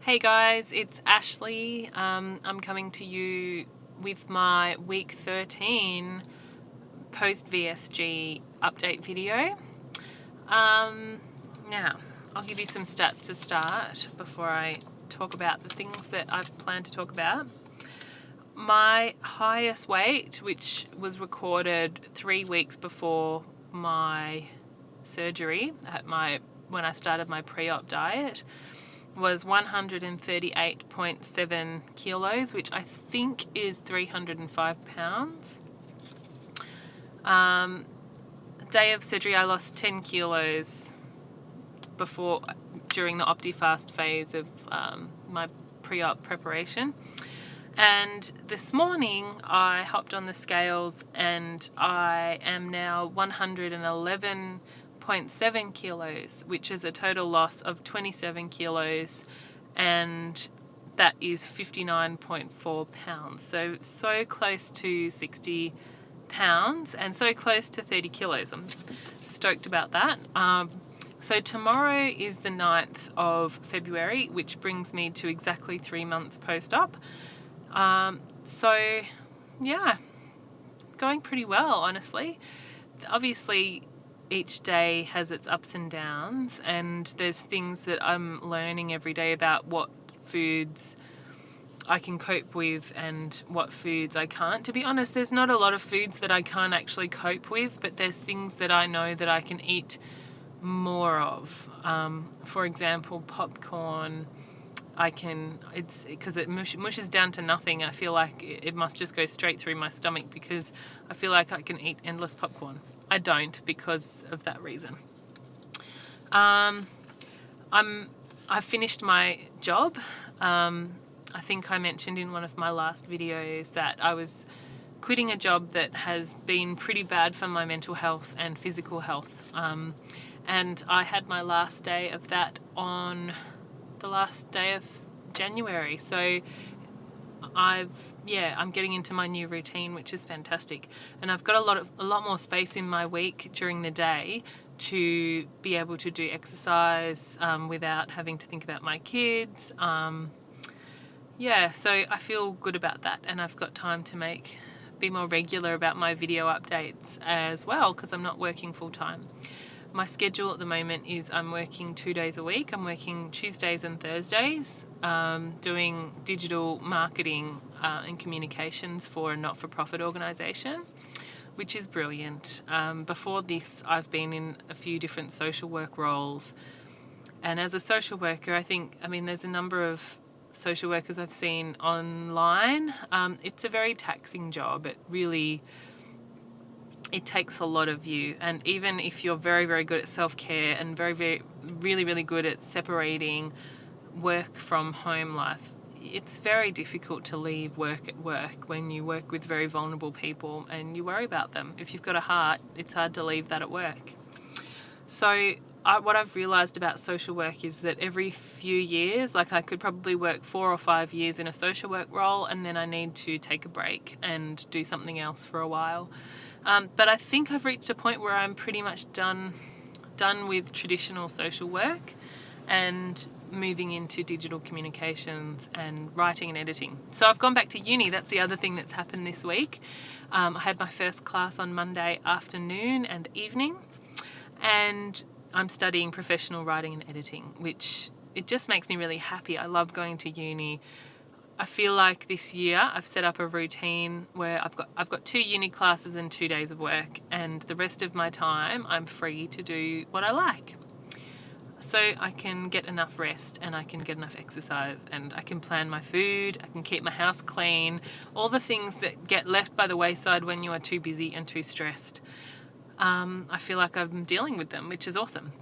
Hey guys, it's Ashley. I'm coming to you with my week 13 post VSG update video. Now, I'll give you some stats to start before I talk about the things that I've planned to talk about. My highest weight, which was recorded 3 weeks before my surgery when I started my pre-op diet, was 138.7 kilos, which I think is 305 pounds. Day of surgery, I lost 10 kilos during the OptiFast phase of my pre-op preparation. And this morning I hopped on the scales and I am now 111.7 kilos, which is a total loss of 27 kilos, and that is 59.4 pounds. So close to 60 pounds and so close to 30 kilos. I'm stoked about that. So tomorrow is the 9th of February, which brings me to exactly 3 months post-op. So yeah, going pretty well, honestly. Obviously, each day has its ups and downs, and there's things that I'm learning every day about what foods I can cope with and what foods I can't. To be honest, there's not a lot of foods that I can't actually cope with, but there's things that I know that I can eat more of. For example, popcorn. It's because it mushes down to nothing. I feel like it must just go straight through my stomach because I feel like I can eat endless popcorn. I don't, because of that reason. I've finished my job. I think I mentioned in one of my last videos that I was quitting a job that has been pretty bad for my mental health and physical health. And I had my last day of that on the last day of January. So I'm getting into my new routine, which is fantastic. And I've got a lot more space in my week during the day to be able to do exercise without having to think about my kids. So I feel good about that, and I've got time to be more regular about my video updates as well, because I'm not working full time. My schedule at the moment is I'm working 2 days a week. I'm working Tuesdays and Thursdays, doing digital marketing and communications for a not-for-profit organisation, which is brilliant. Before this, I've been in a few different social work roles. And as a social worker, there's a number of social workers I've seen online. It's a very taxing job. It takes a lot of you, and even if you're very, very good at self-care and really, really good at separating work from home life, it's very difficult to leave work at work when you work with very vulnerable people and you worry about them. If you've got a heart, it's hard to leave that at work. So what I've realised about social work is that every few years, I could probably work 4 or 5 years in a social work role, and then I need to take a break and do something else for a while. But I think I've reached a point where I'm pretty much done with traditional social work and moving into digital communications and writing and editing. So I've gone back to uni. That's the other thing that's happened this week. I had my first class on Monday afternoon and evening, and I'm studying professional writing and editing, which it just makes me really happy. I love going to uni. I feel like this year I've set up a routine where I've got 2 uni classes and 2 days of work, and the rest of my time I'm free to do what I like. So I can get enough rest, and I can get enough exercise, and I can plan my food, I can keep my house clean, all the things that get left by the wayside when you are too busy and too stressed. I feel like I'm dealing with them, which is awesome.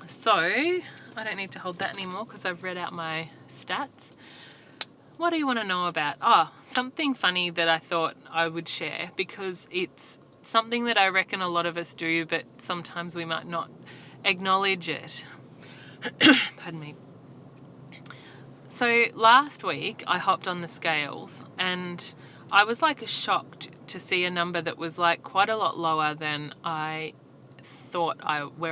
So I don't need to hold that anymore because I've read out my stats. What do you want to know about? Something funny that I thought I would share, because it's something that I reckon a lot of us do, but sometimes we might not acknowledge it. Pardon me. So last week I hopped on the scales, and I was shocked to see a number that was quite a lot lower than where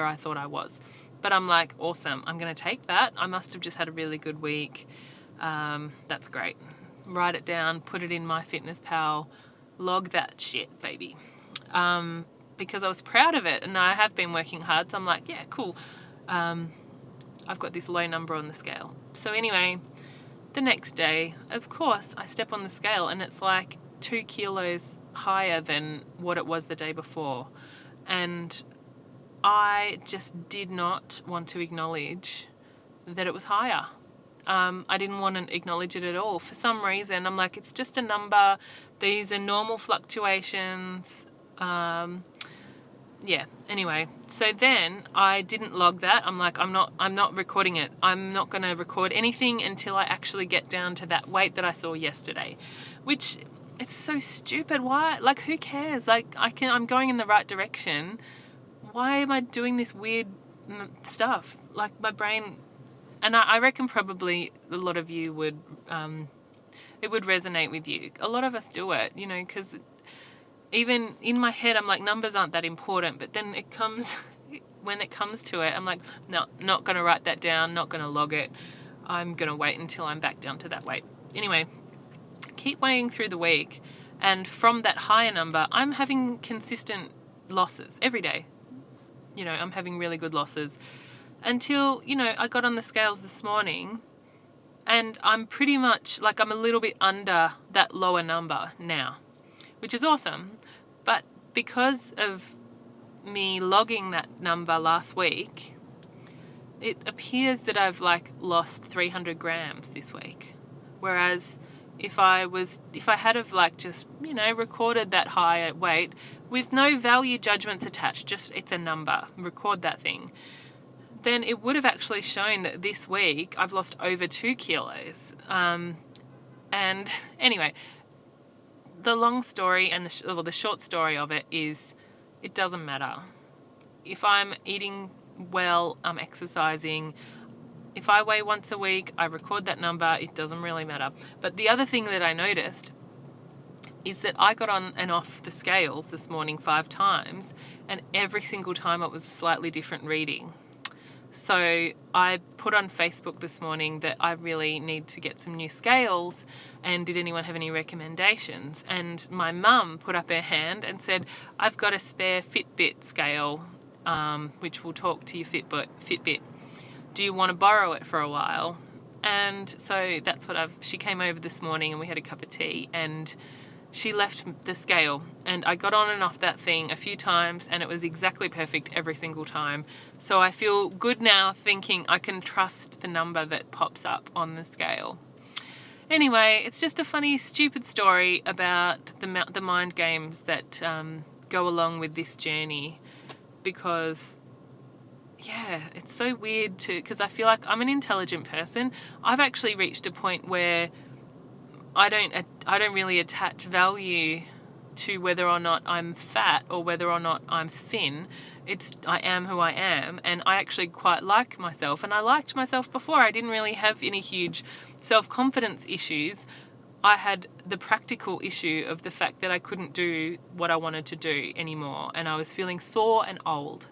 I thought I was. But I'm like, awesome, I'm going to take that. I must have just had a really good week. That's great. Write it down, put it in MyFitnessPal, log that shit, baby. Because I was proud of it, and I have been working hard, so I'm like, yeah, cool. I've got this low number on the scale. So anyway, the next day, of course, I step on the scale and it's like 2 kilos higher than what it was the day before. And I just did not want to acknowledge that it was higher. I didn't want to acknowledge it at all. For some reason, I'm like, it's just a number. These are normal fluctuations. Yeah, anyway, so then I didn't log that. I'm like, I'm not recording it. I'm not going to record anything until I actually get down to that weight that I saw yesterday, which it's so stupid. Why? Like, who cares? Like, I'm going in the right direction. Why am I doing this weird stuff? Like, my brain, and I reckon probably a lot of you would, it would resonate with you. A lot of us do it, you know, because even in my head, I'm like, numbers aren't that important. But then when it comes to it, I'm like, no, not going to write that down, not going to log it. I'm going to wait until I'm back down to that weight. Anyway, keep weighing through the week. And from that higher number, I'm having consistent losses every day. You know, I'm having really good losses until, you know, I got on the scales this morning and I'm pretty much like, I'm a little bit under that lower number now, which is awesome. But because of me logging that number last week, it appears that I've like lost 300 grams this week. Whereas if I had have like just, you know, recorded that higher weight with no value judgments attached, just it's a number, record that thing, then it would have actually shown that this week I've lost over 2 kilos. And anyway, the long story and the short story of it is it doesn't matter. If I'm eating well, I'm exercising. If I weigh once a week, I record that number. It doesn't really matter. But the other thing that I noticed is that I got on and off the scales this morning 5 times, and every single time it was a slightly different reading. So I put on Facebook this morning that I really need to get some new scales, and did anyone have any recommendations? And my mum put up her hand and said, I've got a spare Fitbit scale, which will talk to your Fitbit. Do you want to borrow it for a while? And so that's what she came over this morning and we had a cup of tea, and she left the scale, and I got on and off that thing a few times and it was exactly perfect every single time. So I feel good now thinking I can trust the number that pops up on the scale. Anyway, it's just a funny, stupid story about the mind games that go along with this journey, because yeah, it's so weird because I feel like I'm an intelligent person. I've actually reached a point where I don't really attach value to whether or not I'm fat or whether or not I'm thin. I am who I am, and I actually quite like myself, and I liked myself before. I didn't really have any huge self-confidence issues. I had the practical issue of the fact that I couldn't do what I wanted to do anymore, and I was feeling sore and old.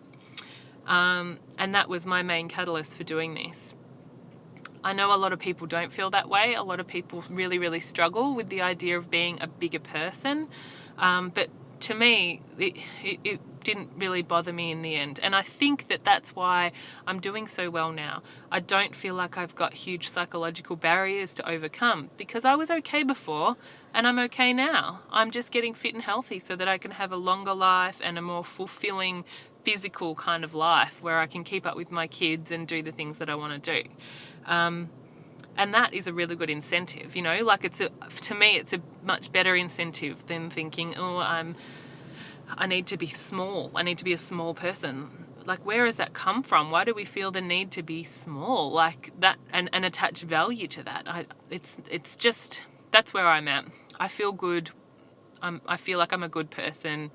And that was my main catalyst for doing this. I know a lot of people don't feel that way. A lot of people really, really struggle with the idea of being a bigger person. But to me, it didn't really bother me in the end. And I think that that's why I'm doing so well now. I don't feel like I've got huge psychological barriers to overcome, because I was okay before and I'm okay now. I'm just getting fit and healthy so that I can have a longer life and a more fulfilling physical kind of life where I can keep up with my kids and do the things that I want to do. And that is a really good incentive, you know, like to me, it's a much better incentive than thinking, oh, I need to be small. I need to be a small person. Like, where does that come from? Why do we feel the need to be small like that and attach value to that? It's just, that's where I'm at. I feel good. I feel like I'm a good person,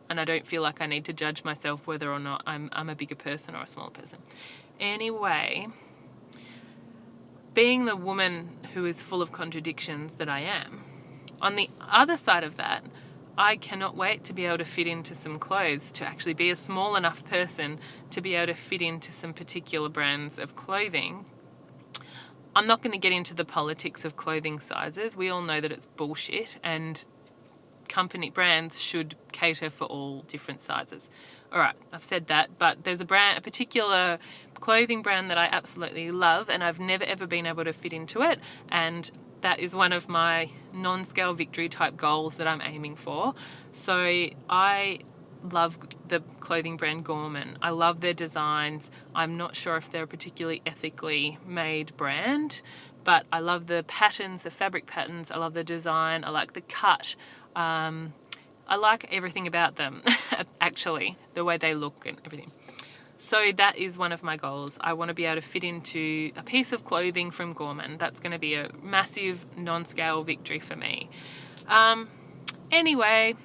and I don't feel like I need to judge myself whether or not I'm a bigger person or a smaller person. Anyway, being the woman who is full of contradictions that I am, on the other side of that, I cannot wait to be able to fit into some clothes, to actually be a small enough person to be able to fit into some particular brands of clothing. I'm not going to get into the politics of clothing sizes. We all know that it's bullshit, and company brands should cater for all different sizes. All right, I've said that, but there's a particular clothing brand that I absolutely love, and I've never ever been able to fit into it, and that is one of my non-scale victory type goals that I'm aiming for. So I love the clothing brand Gorman. I love their designs. I'm not sure if they're a particularly ethically made brand, but I love the patterns, the fabric patterns. I love the design. I like the cut. I like everything about them, actually, the way they look and everything. So that is one of my goals. I want to be able to fit into a piece of clothing from Gorman. That's going to be a massive non-scale victory for me. Anyway,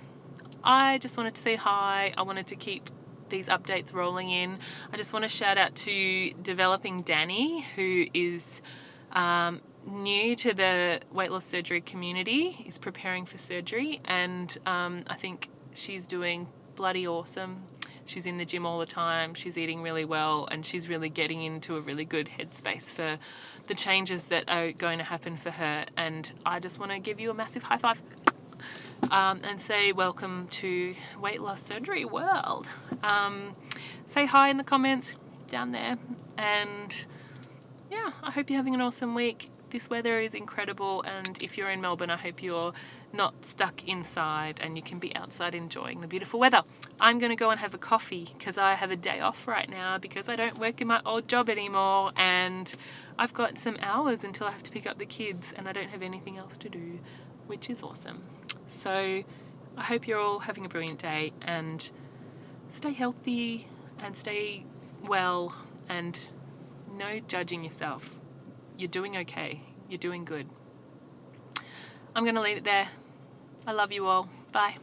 I just wanted to say hi. I wanted to keep these updates rolling in. I just want to shout out to Developing Danny, who is new to the weight loss surgery community, is preparing for surgery, and I think she's doing bloody awesome. She's in the gym all the time, she's eating really well, and she's really getting into a really good headspace for the changes that are going to happen for her. And I just want to give you a massive high five and say welcome to weight loss surgery world. Say hi in the comments down there, and yeah, I hope you're having an awesome week. This weather is incredible, and if you're in Melbourne, I hope you're not stuck inside and you can be outside enjoying the beautiful weather. I'm going to go and have a coffee because I have a day off right now because I don't work in my old job anymore, and I've got some hours until I have to pick up the kids and I don't have anything else to do, which is awesome. So I hope you're all having a brilliant day, and stay healthy and stay well, and no judging yourself. You're doing okay. You're doing good. I'm going to leave it there. I love you all. Bye.